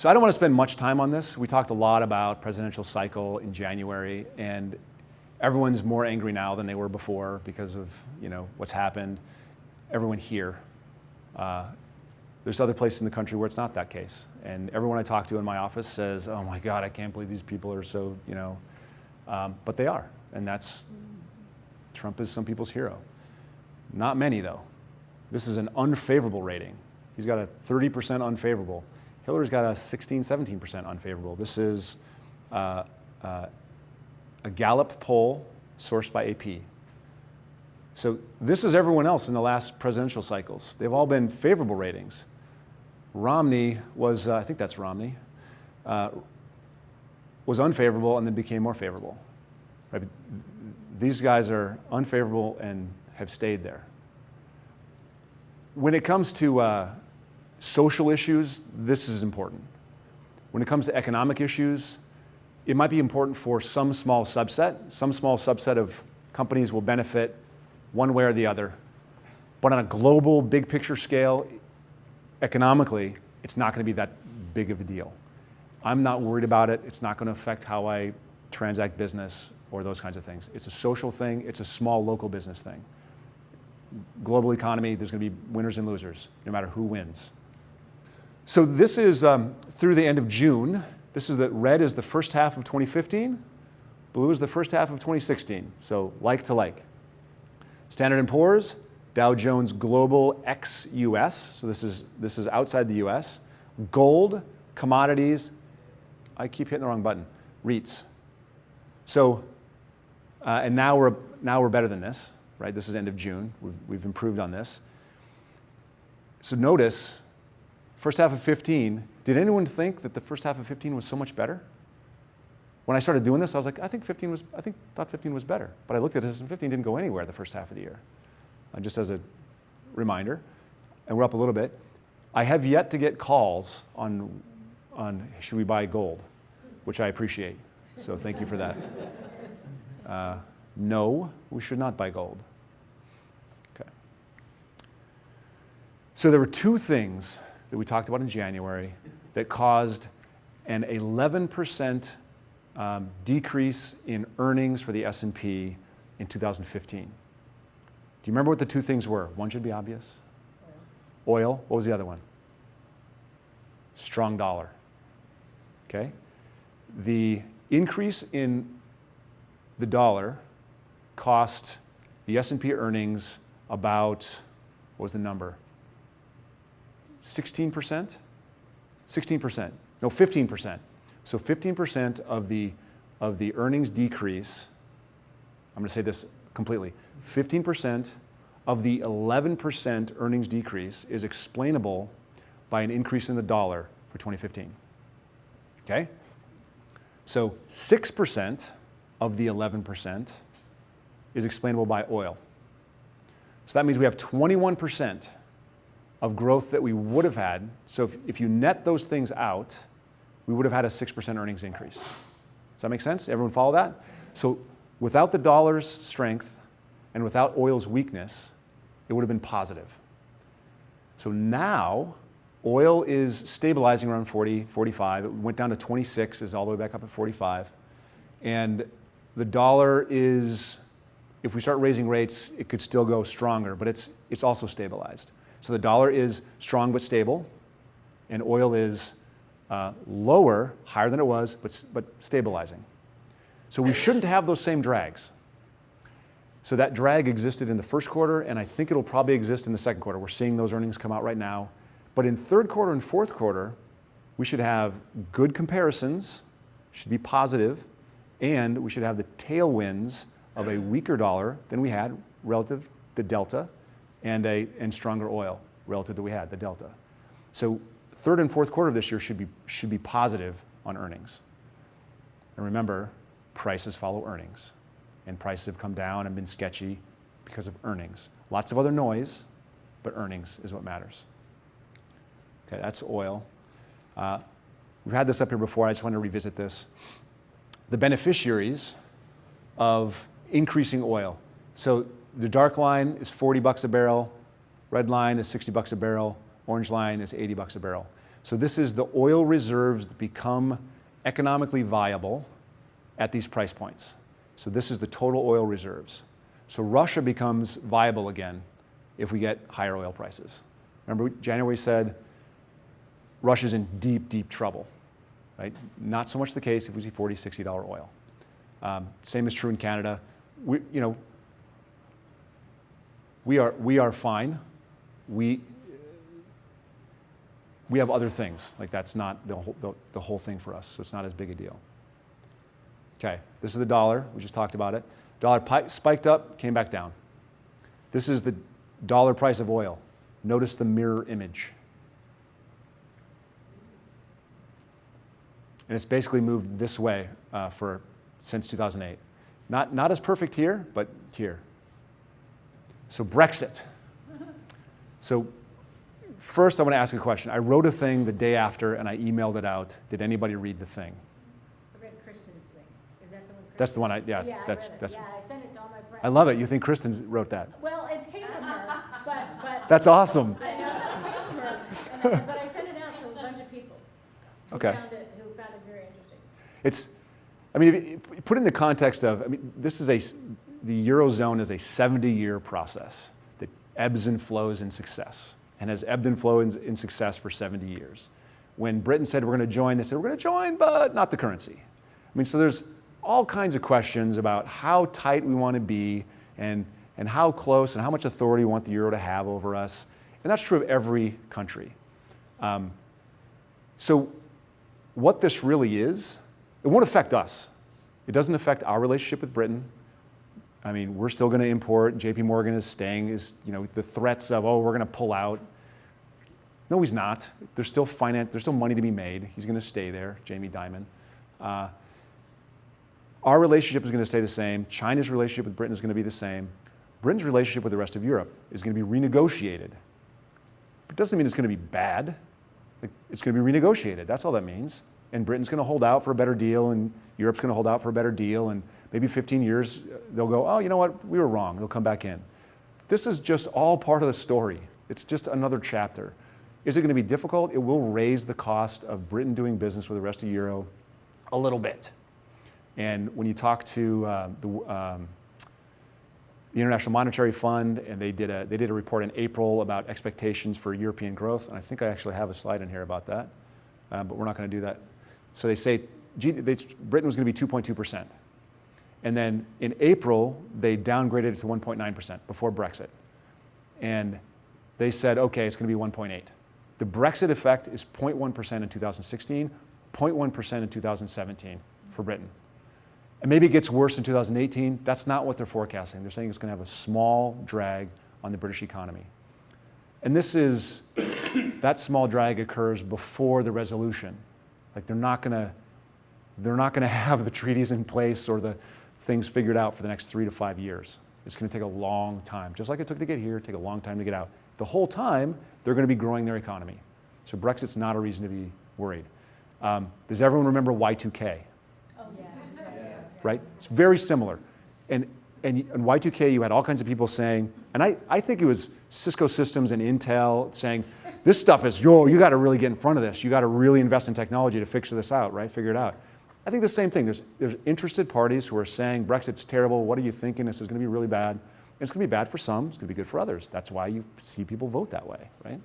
So I don't want to spend much time on this. We talked a lot about presidential cycle in January, and everyone's more angry now than they were before because of what's happened. Everyone here. There's other places in the country where it's not that case. And everyone I talk to in my office says, oh my God, I can't believe these people are so, but they are. And Trump is some people's hero. Not many though. This is an unfavorable rating. He's got a 30% unfavorable. Hillary's got a 16, 17% unfavorable. This is a Gallup poll sourced by AP. So this is everyone else in the last presidential cycles. They've all been favorable ratings. Romney was, I think that's Romney, was unfavorable and then became more favorable. Right? These guys are unfavorable and have stayed there. When it comes to social issues, this is important. When it comes to economic issues, it might be important for some small subset. Some small subset of companies will benefit one way or the other. But on a global, big picture scale, economically, it's not going to be that big of a deal. I'm not worried about it. It's not going to affect how I transact business or those kinds of things. It's a social thing. It's a small local business thing. Global economy, there's going to be winners and losers, no matter who wins. So this is through the end of June. This is red is the first half of 2015. Blue is the first half of 2016. So like to like. Standard & Poor's, Dow Jones Global ex-US. So this is outside the US. Gold, commodities. I keep hitting the wrong button. REITs. So, and now we're better than this, right? This is end of June. We've improved on this. So notice, first half of 15. Did anyone think that the first half of 15 was so much better? When I started doing this, I was like, thought 15 was better. But I looked at this and 15 didn't go anywhere the first half of the year. Just as a reminder, and we're up a little bit. I have yet to get calls on should we buy gold, which I appreciate. So thank you for that. No, we should not buy gold. Okay. So there were two things that we talked about in January that caused an 11% decrease in earnings for the S&P in 2015. Do you remember what the two things were? One should be obvious. Oil. What was the other one? Strong dollar. Okay? The increase in the dollar cost the S&P earnings about, what was the number? 16%? 16%. No, 15%. So 15% of the earnings decrease, I'm going to say this completely, 15% of the 11% earnings decrease is explainable by an increase in the dollar for 2015. Okay? So 6% of the 11% is explainable by oil. So that means we have 21% of growth that we would have had. So if you net those things out, we would have had a 6% earnings increase. Does that make sense? Everyone follow that? So without the dollar's strength and without oil's weakness, it would have been positive. So now, oil is stabilizing around 40, 45. It went down to 26, is all the way back up at 45. And the dollar is, if we start raising rates, it could still go stronger, but it's also stabilized. So the dollar is strong but stable, and oil is lower, higher than it was, but stabilizing. So we shouldn't have those same drags. So that drag existed in the first quarter, and I think it'll probably exist in the second quarter. We're seeing those earnings come out right now. But in third quarter and fourth quarter, we should have good comparisons, should be positive, and we should have the tailwinds of a weaker dollar than we had relative to delta, and stronger oil relative to we had, the delta. So third and fourth quarter of this year should be positive on earnings. And remember, prices follow earnings. And prices have come down and been sketchy because of earnings. Lots of other noise, but earnings is what matters. Okay, that's oil. We've had this up here before. I just want to revisit this. The beneficiaries of increasing oil. So the dark line is $40 a barrel. Red line is $60 a barrel. Orange line is $80 a barrel. So this is the oil reserves that become economically viable at these price points. So this is the total oil reserves. So Russia becomes viable again if we get higher oil prices. Remember, January said Russia's in deep, deep trouble, right? Not so much the case if we see $40, $60 oil. Same is true in Canada. We are fine. We have other things. Like that's not the whole thing for us, so it's not as big a deal. Okay, this is the dollar. We just talked about it. Dollar spiked up, came back down. This is the dollar price of oil. Notice the mirror image. And it's basically moved this way since 2008. Not as perfect here, but here. So Brexit. So first I want to ask a question. I wrote a thing the day after and I emailed it out. Did anybody read the thing? I read Kristen's thing. Is that the one? That's the one I that's. Yeah, I sent it to all my friends. I love it. You think Kristen wrote that? Well, it came from her, but That's awesome. I know it came from her, but I sent it out to a bunch of people who Okay. found it very interesting. It's, I mean, if you put it in the context of, I mean, the Eurozone is a 70-year process that ebbs and flows in success and has ebbed and flowed in success for 70 years. When Britain said we're going to join, they said we're going to join, but not the currency. I mean, so there's all kinds of questions about how tight we want to be and how close and how much authority we want the euro to have over us. And that's true of every country. So what this really is, it won't affect us. It doesn't affect our relationship with Britain. I mean, we're still going to import. JP Morgan is staying, the threats of, we're going to pull out. No, he's not. There's still money to be made. He's going to stay there, Jamie Dimon. Our relationship is going to stay the same. China's relationship with Britain is going to be the same. Britain's relationship with the rest of Europe is going to be renegotiated. It doesn't mean it's going to be bad. It's going to be renegotiated. That's all that means. And Britain's going to hold out for a better deal, and Europe's going to hold out for a better deal, and maybe 15 years, they'll go, oh, you know what, we were wrong. They'll come back in. This is just all part of the story. It's just another chapter. Is it going to be difficult? It will raise the cost of Britain doing business with the rest of the euro a little bit. And when you talk to the International Monetary Fund, and they did a report in April about expectations for European growth, and I think I actually have a slide in here about that, but we're not going to do that. So they say Britain was going to be 2.2%. And then in April, they downgraded it to 1.9% before Brexit. And they said, okay, it's going to be 1.8. The Brexit effect is 0.1% in 2016, 0.1% in 2017 for Britain. And maybe it gets worse in 2018. That's not what they're forecasting. They're saying it's going to have a small drag on the British economy. And that small drag occurs before the resolution. Like they're not going to have the treaties in place or the things figured out for the next 3 to 5 years. It's going to take a long time. Just like it took to get here, take a long time to get out. The whole time, they're going to be growing their economy. So Brexit's not a reason to be worried. Does everyone remember Y2K? Oh, yeah. Right? It's very similar. And in Y2K, you had all kinds of people saying, and I think it was Cisco Systems and Intel saying, this stuff is, you got to really get in front of this. You got to really invest in technology to figure this out, right? Figure it out. I think the same thing. There's interested parties who are saying, Brexit's terrible. What are you thinking? This is going to be really bad. And it's going to be bad for some. It's going to be good for others. That's why you see people vote that way, right?